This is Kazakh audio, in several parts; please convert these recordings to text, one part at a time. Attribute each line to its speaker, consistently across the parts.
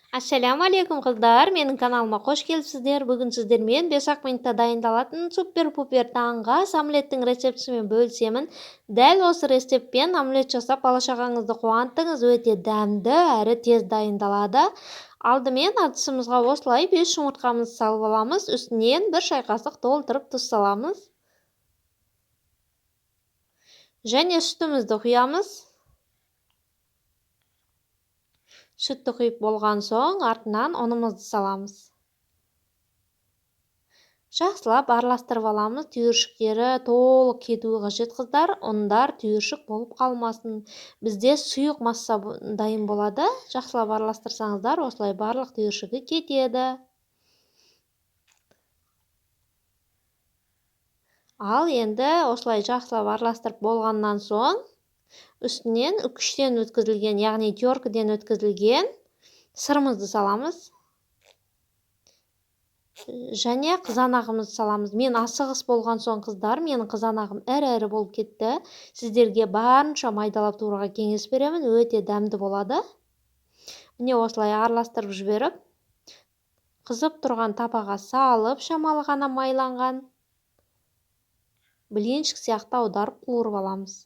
Speaker 1: Ассаляму алейкум қыздар, менің каналыма қош келіпсіздер. Бүгін сіздермен 5-ақ минутта дайындалатын супер-пупер таңғы омлеттің рецептісімен бөлісемін. Дәл осы рецептпен омлет жасап бала-шағаңызды қуантыңыз, өте дәмді әрі тез дайындалады. Алдымен ыдысымызға осылай 5 жұмыртқамызды салып аламыз, үстінен 1 шай қасық толтырып тұз саламыз. Және сүтімізді құямыз. Сүтті құйып болған соң, артынан ұнымызды саламыз. Жақсылап араластырып аламыз. Түйіршіктері толық кетуі қажет қыздар. Ұндар түйіршік болып қалмасын. Бізде сұйық масса дайын болады. Жақсылап араластырсаңыздар, осылай барлық түйіршігі кетеді. Ал енді осылай жақсылап араластырып болғаннан соң, үстінен үкіштен өткізілген, яғни теркіден өткізілген сырымызды саламыз. Және қызанағымызды саламыз. Мен асығыс болған соң қыздар, менің қызанағым әрі болып кетті. Сіздерге барынша майдалап тұруға кеңес беремін, өте дәмді болады. Міне осылай араластырып жіберіп, қызып тұрған тапаға салып, шамалы ғана майланған блинчик сияқты аударып қуырып аламыз.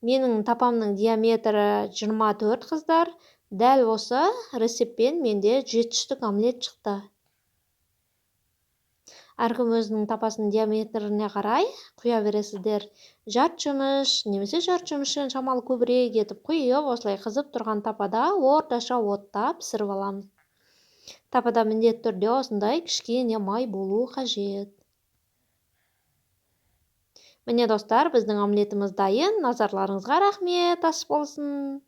Speaker 1: Менің тапамның диаметрі 24 қыздар. Дәл осы рецептпен менде 7 штук омлет шықты. Әркім өзінің тапасының диаметріне қарай құя бересіздер. Жарты жұмыш, немесе жарты жұмыштан шамалы көбірек етіп құйып, осылай қызып тұрған тапада орташа отта пісіріп аламыз. Тапада міндетті түрде осындай кішкене май болуы қажет. Міне достар, біздің омлетіміз дайын. Назарларыңызға рахмет, ас болсын.